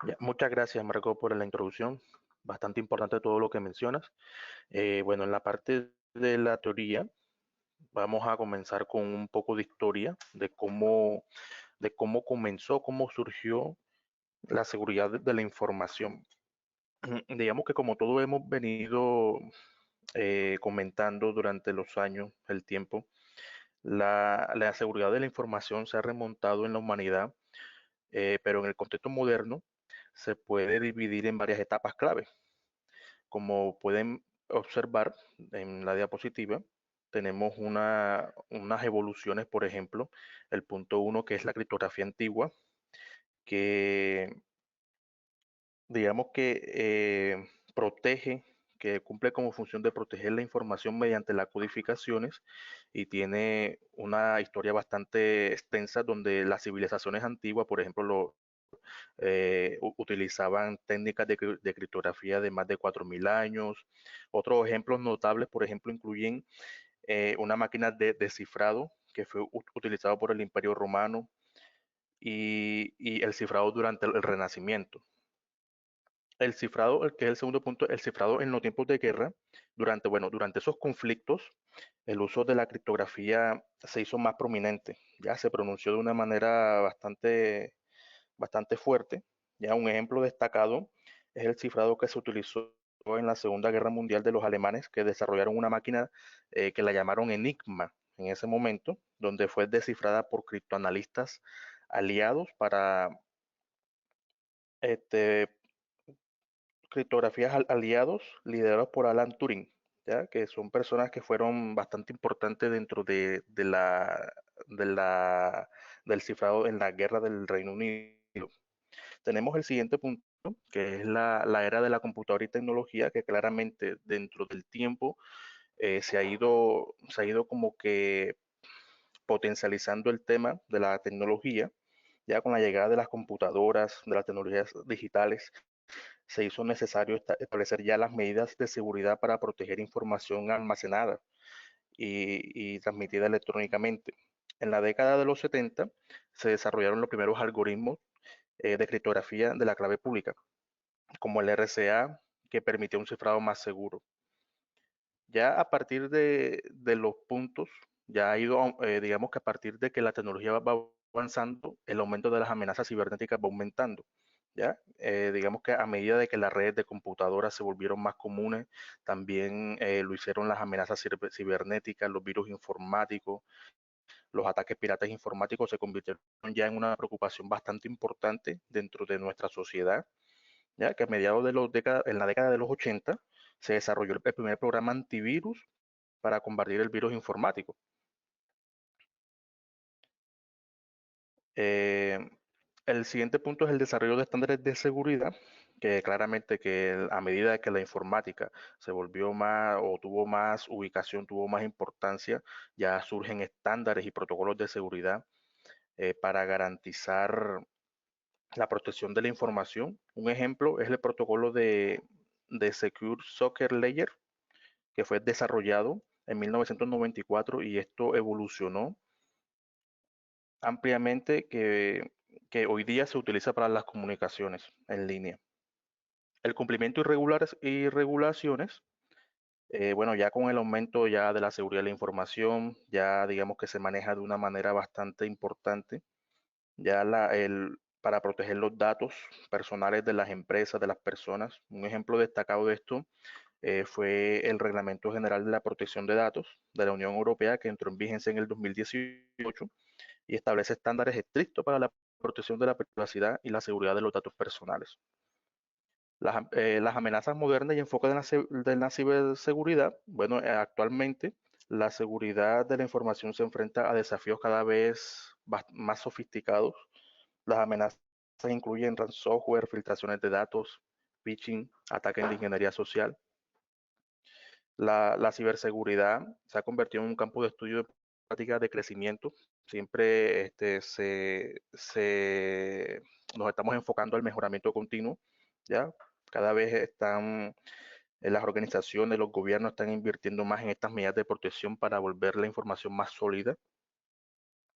Ya, muchas gracias, Marco, por la introducción. Bastante importante todo lo que mencionas. Bueno, en la parte de la teoría, vamos a comenzar con un poco de historia de cómo comenzó, cómo surgió la seguridad de la información. Digamos que como todo hemos venido comentando durante los años, el tiempo, la seguridad de la información se ha remontado en la humanidad, pero en el contexto moderno se puede dividir en varias etapas clave. Como pueden observar en la diapositiva, tenemos unas evoluciones, por ejemplo, el punto uno que es la criptografía antigua, que digamos que protege, que cumple como función de proteger la información mediante las codificaciones y tiene una historia bastante extensa donde las civilizaciones antiguas, por ejemplo, utilizaban técnicas de criptografía de más de 4.000 años. Otros ejemplos notables, por ejemplo, incluyen una máquina de descifrado que fue utilizado por el Imperio Romano y el cifrado durante el Renacimiento. El cifrado, el que es el segundo punto, el cifrado en los tiempos de guerra, durante esos conflictos, el uso de la criptografía se hizo más prominente, ya se pronunció de una manera bastante fuerte. Ya un ejemplo destacado es el cifrado que se utilizó en la Segunda Guerra Mundial de los alemanes, que desarrollaron una máquina que la llamaron Enigma en ese momento, donde fue descifrada por criptoanalistas aliados para este, criptografías aliados liderados por Alan Turing, ¿ya? Que son personas que fueron bastante importantes dentro de la, del cifrado en la guerra del Reino Unido. Tenemos el siguiente punto, que es la era de la computadora y tecnología, que claramente dentro del tiempo se ha ido como que potencializando el tema de la tecnología, ya con la llegada de las computadoras, de las tecnologías digitales, se hizo necesario establecer ya las medidas de seguridad para proteger información almacenada y transmitida electrónicamente. En la década de los 70 se desarrollaron los primeros algoritmos de criptografía de la clave pública, como el RCA, que permitía un cifrado más seguro. Ya a partir de los puntos, ya ha ido, digamos que a partir de que la tecnología va avanzando, el aumento de las amenazas cibernéticas va aumentando. ¿Ya? Digamos que a medida de que las redes de computadoras se volvieron más comunes, también lo hicieron las amenazas cibernéticas, los virus informáticos, los ataques piratas informáticos se convirtieron ya en una preocupación bastante importante dentro de nuestra sociedad, ya que a mediados de en la década de los 80 se desarrolló el primer programa antivirus para combatir el virus informático. Eh, el siguiente punto es el desarrollo de estándares de seguridad, que claramente que a medida que la informática se volvió más o tuvo más ubicación, tuvo más importancia, ya surgen estándares y protocolos de seguridad para garantizar la protección de la información. Un ejemplo es el protocolo de Secure Socket Layer, que fue desarrollado en 1994 y esto evolucionó ampliamente que hoy día se utiliza para las comunicaciones en línea. El cumplimiento y regulaciones, bueno, ya con el aumento ya de la seguridad de la información, ya digamos que se maneja de una manera bastante importante, ya para proteger los datos personales de las empresas, de las personas. Un ejemplo destacado de esto fue el Reglamento General de la Protección de Datos de la Unión Europea que entró en vigencia en el 2018 y establece estándares estrictos para la protección de la privacidad y la seguridad de los datos personales. Las amenazas modernas y enfoques de la ciberseguridad, bueno, actualmente la seguridad de la información se enfrenta a desafíos cada vez más sofisticados. Las amenazas incluyen ransomware, filtraciones de datos, phishing, ataques de ingeniería social. La ciberseguridad se ha convertido en un campo de estudio de prácticas de crecimiento. Siempre nos estamos enfocando al mejoramiento continuo, ¿ya? Cada vez las organizaciones, los gobiernos están invirtiendo más en estas medidas de protección para volver la información más sólida.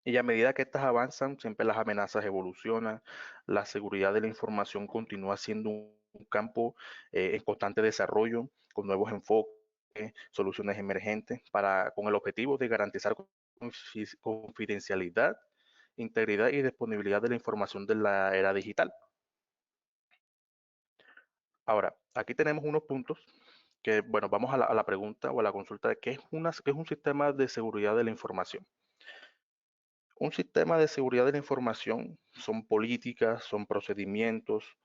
Y a medida que estas avanzan, siempre las amenazas evolucionan, la seguridad de la información continúa siendo un campo en constante desarrollo, con nuevos enfoques, soluciones emergentes, con el objetivo de garantizar confidencialidad, integridad y disponibilidad de la información de la era digital. Ahora, aquí tenemos unos puntos que, bueno, vamos a la pregunta o a la consulta de qué es un sistema de seguridad de la información. Un sistema de seguridad de la información son políticas, son procedimientos,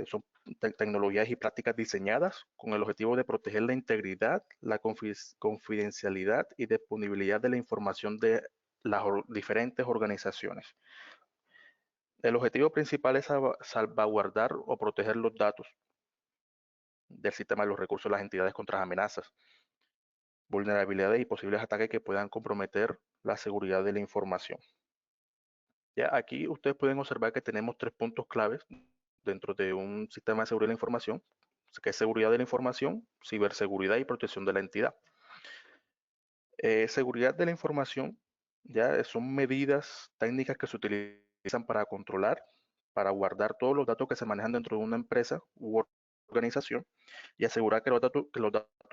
son tecnologías y prácticas diseñadas con el objetivo de proteger la integridad, la confidencialidad y disponibilidad de la información de las diferentes organizaciones. El objetivo principal es salvaguardar o proteger los datos del sistema de los recursos de las entidades contra amenazas, vulnerabilidades y posibles ataques que puedan comprometer la seguridad de la información. Ya aquí ustedes pueden observar que tenemos 3 puntos claves dentro de un sistema de seguridad de la información, que es seguridad de la información, ciberseguridad y protección de la entidad. Seguridad de la información, ya son medidas técnicas que se utilizan para controlar, para guardar todos los datos que se manejan dentro de una empresa u organización y asegurar que los datos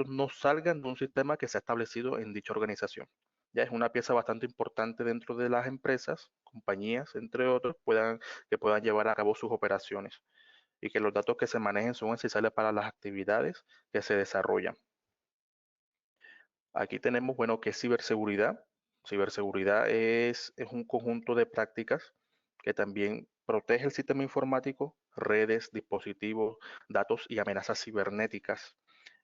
no salgan de un sistema que se ha establecido en dicha organización. Ya es una pieza bastante importante dentro de las empresas, compañías, entre otros, que puedan llevar a cabo sus operaciones y que los datos que se manejen son esenciales para las actividades que se desarrollan. Aquí tenemos, bueno, ¿qué es ciberseguridad? Ciberseguridad es un conjunto de prácticas que también protege el sistema informático, redes, dispositivos, datos y amenazas cibernéticas.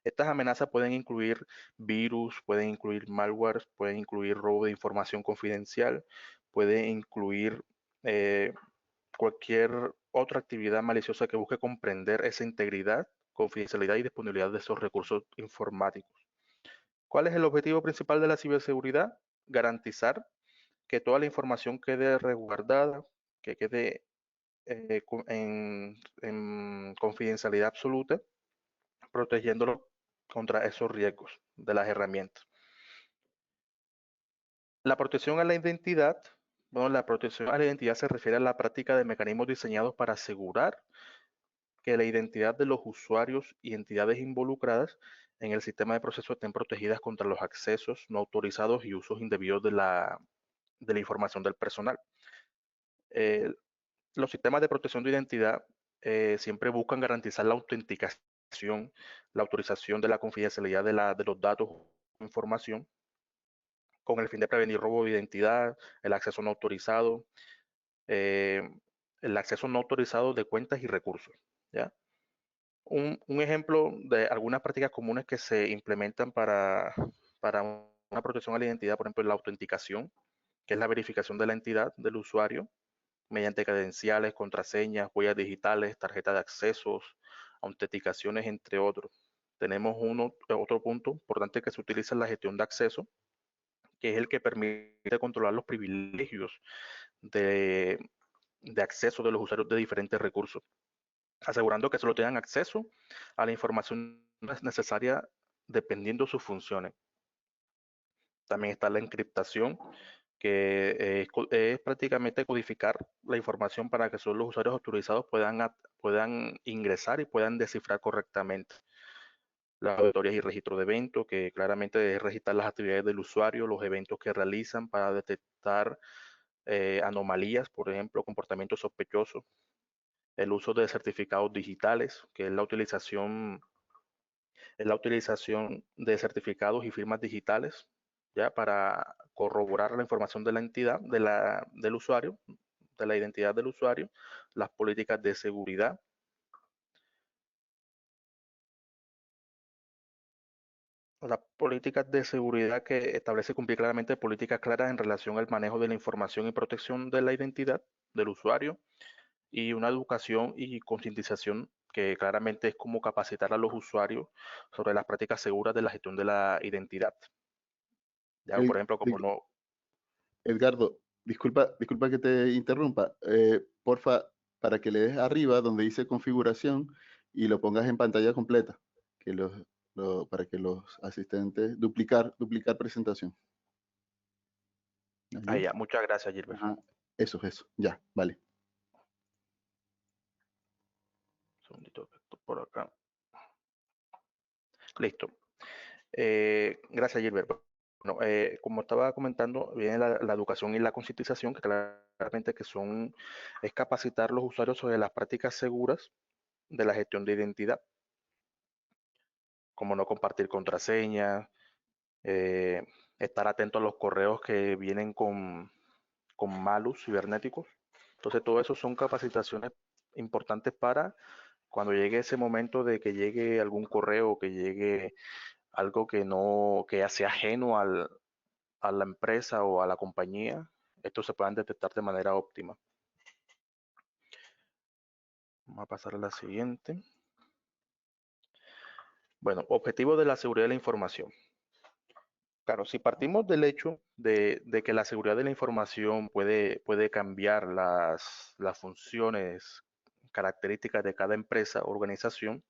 Estas amenazas pueden incluir virus, pueden incluir malware, pueden incluir robo de información confidencial, pueden incluir eh, cualquier otra actividad maliciosa que busque comprender esa integridad, confidencialidad y disponibilidad de esos recursos informáticos. ¿Cuál es el objetivo principal de la ciberseguridad? Garantizar que toda la información quede resguardada, que quede en confidencialidad absoluta, protegiéndolo contra esos riesgos de las herramientas. La protección a la identidad, bueno, la protección a la identidad se refiere a la práctica de mecanismos diseñados para asegurar que la identidad de los usuarios y entidades involucradas en el sistema de proceso estén protegidas contra los accesos no autorizados y usos indebidos de la información del personal. Eh, los sistemas de protección de identidad siempre buscan garantizar la autenticación, la autorización de la confidencialidad de los datos o información con el fin de prevenir robo de identidad, el acceso no autorizado, eh, el acceso no autorizado de cuentas y recursos. ¿Ya? Un ejemplo de algunas prácticas comunes que se implementan para una protección a la identidad, por ejemplo, es la autenticación, que es la verificación de la entidad del usuario mediante credenciales, contraseñas, huellas digitales, tarjetas de accesos, autenticaciones, entre otros. Tenemos otro punto importante que se utiliza en la gestión de acceso, que es el que permite controlar los privilegios de, de acceso de los usuarios de diferentes recursos, asegurando que solo tengan acceso a la información necesaria dependiendo de sus funciones. También está la encriptación, que es prácticamente codificar la información para que solo los usuarios autorizados puedan ingresar y puedan descifrar correctamente. Las auditorías y registro de eventos, que claramente es registrar las actividades del usuario, los eventos que realizan para detectar anomalías, por ejemplo, comportamientos sospechosos. El uso de certificados digitales, que es la utilización de certificados y firmas digitales, ya para corroborar la información de la entidad, del usuario, de la identidad del usuario, las políticas de seguridad. Las políticas de seguridad que establece cumplir claramente políticas claras en relación al manejo de la información y protección de la identidad del usuario y una educación y concientización que claramente es como capacitar a los usuarios sobre las prácticas seguras de la gestión de la identidad. Ya, por El, ejemplo, como no. Edgardo, disculpa que te interrumpa. Porfa, para que le des arriba donde dice configuración y lo pongas en pantalla completa, que para que los asistentes duplicar presentación. Allí. ya, muchas gracias, Gilbert. Ajá. Eso. Ya, vale. Un segundito, esto por acá. Listo. Gracias, Gilbert. Bueno, como estaba comentando, viene la educación y la concientización, que claramente es capacitar a los usuarios sobre las prácticas seguras de la gestión de identidad, como no compartir contraseñas, eh, estar atento a los correos que vienen con malus cibernéticos. Entonces, todo eso son capacitaciones importantes para cuando llegue ese momento de que llegue algún correo, que llegue algo que no, que ya sea ajeno a la empresa o a la compañía, estos se puedan detectar de manera óptima. Vamos a pasar a la siguiente. Bueno, objetivo de la seguridad de la información. Claro, si partimos del hecho de que la seguridad de la información puede cambiar las funciones, características de cada empresa, organización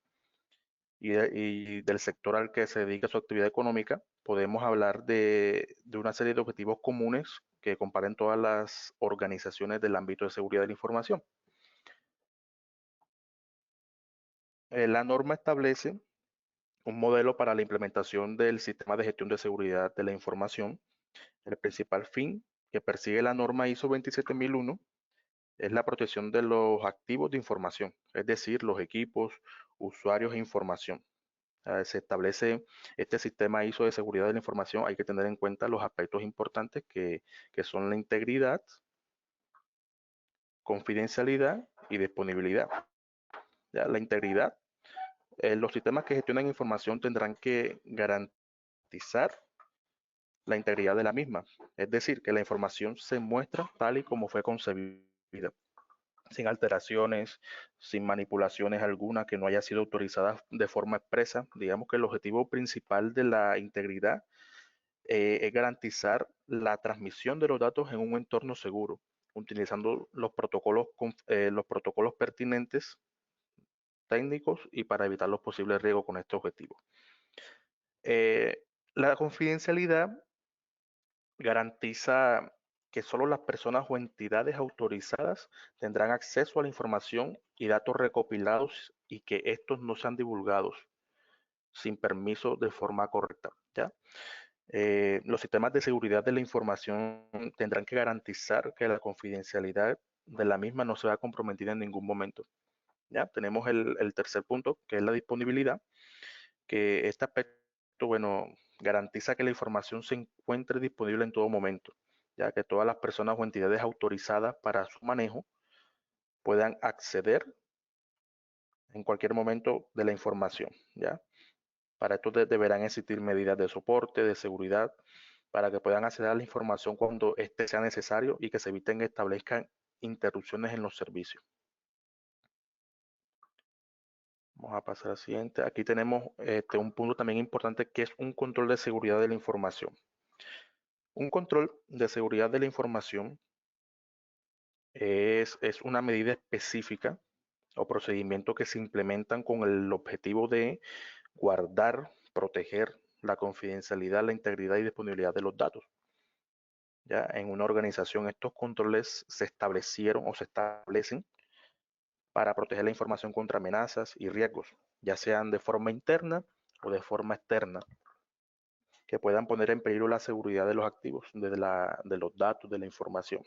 y del sector al que se dedica su actividad económica, podemos hablar de una serie de objetivos comunes que comparen todas las organizaciones del ámbito de seguridad de la información. La norma establece un modelo para la implementación del sistema de gestión de seguridad de la información. El principal fin que persigue la norma ISO 27001 es la protección de los activos de información, es decir, los equipos, usuarios e información. Se establece este sistema ISO de seguridad de la información. Hay que tener en cuenta los aspectos importantes que son la integridad, confidencialidad y disponibilidad. ¿Ya? La integridad, los sistemas que gestionan información tendrán que garantizar la integridad de la misma, es decir, que la información se muestra tal y como fue concebida, sin alteraciones, sin manipulaciones alguna que no haya sido autorizada de forma expresa. Digamos que el objetivo principal de la integridad es garantizar la transmisión de los datos en un entorno seguro, utilizando los protocolos pertinentes técnicos y para evitar los posibles riesgos con este objetivo. La confidencialidad garantiza que solo las personas o entidades autorizadas tendrán acceso a la información y datos recopilados y que estos no sean divulgados sin permiso de forma correcta. ¿Ya? Los sistemas de seguridad de la información tendrán que garantizar que la confidencialidad de la misma no se vea comprometida en ningún momento. ¿Ya? Tenemos el tercer punto, que es la disponibilidad, que este aspecto, bueno, garantiza que la información se encuentre disponible en todo momento, ya que todas las personas o entidades autorizadas para su manejo puedan acceder en cualquier momento de la información, ¿ya? Para esto deberán existir medidas de soporte, de seguridad, para que puedan acceder a la información cuando éste sea necesario y que se eviten que establezcan interrupciones en los servicios. Vamos a pasar al siguiente. Aquí tenemos un punto también importante que es un control de seguridad de la información. Un control de seguridad de la información es una medida específica o procedimiento que se implementan con el objetivo de guardar, proteger la confidencialidad, la integridad y disponibilidad de los datos. Ya en una organización estos controles se establecieron o se establecen para proteger la información contra amenazas y riesgos, ya sean de forma interna o de forma externa, que puedan poner en peligro la seguridad de los activos, de los datos, de la información.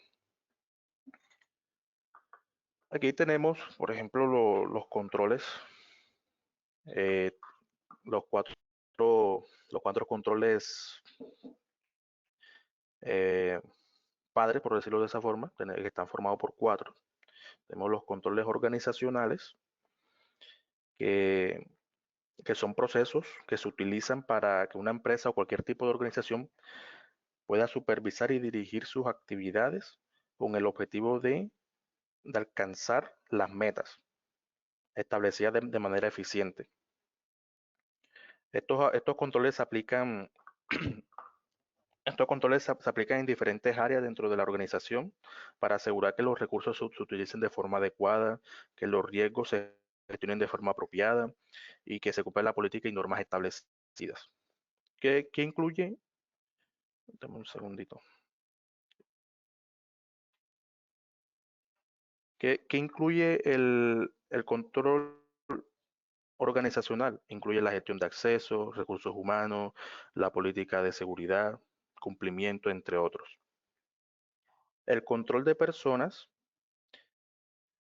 Aquí tenemos, por ejemplo, los controles, eh, los cuatro, los cuatro controles eh, padres, por decirlo de esa forma, que están formados por cuatro. Tenemos los controles organizacionales, que, que son procesos que se utilizan para que una empresa o cualquier tipo de organización pueda supervisar y dirigir sus actividades con el objetivo de alcanzar las metas establecidas de manera eficiente. Estos controles se aplican, estos controles se aplican en diferentes áreas dentro de la organización para asegurar que los recursos se utilicen de forma adecuada, que los riesgos se gestionen de forma apropiada y que se cumpla la política y normas establecidas. ¿Qué incluye? Dame un segundito. ¿Qué incluye el control organizacional? Incluye la gestión de acceso, recursos humanos, la política de seguridad, cumplimiento, entre otros. El control de personas,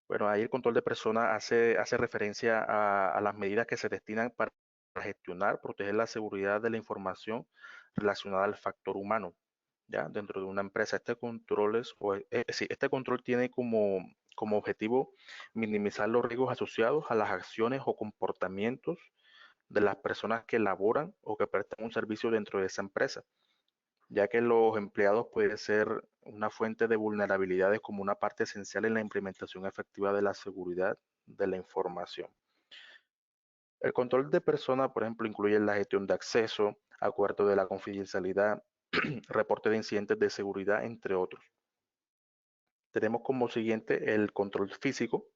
bueno, ahí el control de personas hace referencia a las medidas que se destinan para gestionar, proteger la seguridad de la información relacionada al factor humano, ¿ya? Dentro de una empresa. Este control tiene como objetivo minimizar los riesgos asociados a las acciones o comportamientos de las personas que laboran o que prestan un servicio dentro de esa empresa, ya que los empleados pueden ser una fuente de vulnerabilidades como una parte esencial en la implementación efectiva de la seguridad de la información. El control de personas, por ejemplo, incluye la gestión de acceso, acuerdo de la confidencialidad, reporte de incidentes de seguridad, entre otros. Tenemos como siguiente el control físico,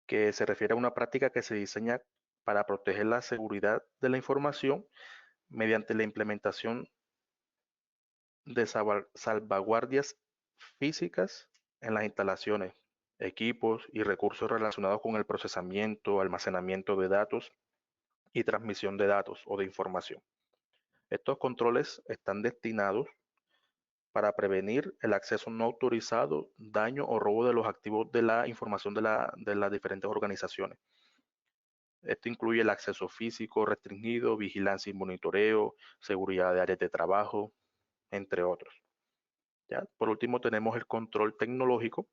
que se refiere a una práctica que se diseña para proteger la seguridad de la información mediante la implementación de salvaguardias físicas en las instalaciones, equipos y recursos relacionados con el procesamiento, almacenamiento de datos y transmisión de datos o de información. Estos controles están destinados para prevenir el acceso no autorizado, daño o robo de los activos de la información de las diferentes organizaciones. Esto incluye el acceso físico restringido, vigilancia y monitoreo, seguridad de áreas de trabajo, entre otros. ¿Ya? Por último, tenemos el control tecnológico,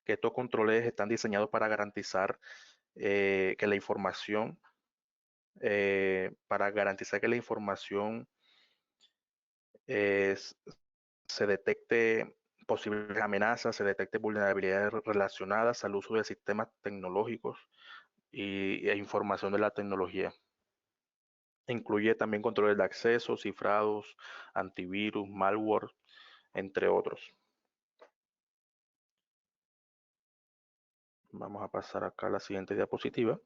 que estos controles están diseñados para garantizar que la información, se detecte posibles amenazas, se detecte vulnerabilidades relacionadas al uso de sistemas tecnológicos e información de la tecnología. Incluye también controles de acceso, cifrados, antivirus, malware, entre otros. Vamos a pasar acá a la siguiente diapositiva.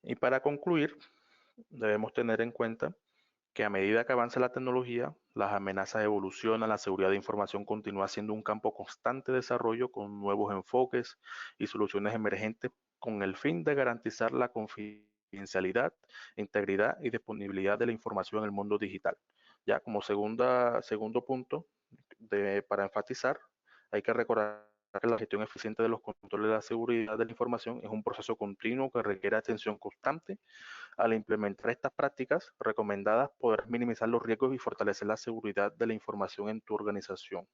Y para concluir, debemos tener en cuenta que a medida que avanza la tecnología, las amenazas evolucionan, la seguridad de información continúa siendo un campo constante de desarrollo con nuevos enfoques y soluciones emergentes con el fin de garantizar la confidencialidad, integridad y disponibilidad de la información en el mundo digital. Ya como segundo punto para enfatizar, hay que recordar que la gestión eficiente de los controles de la seguridad de la información es un proceso continuo que requiere atención constante. Al implementar estas prácticas recomendadas, podrás minimizar los riesgos y fortalecer la seguridad de la información en tu organización.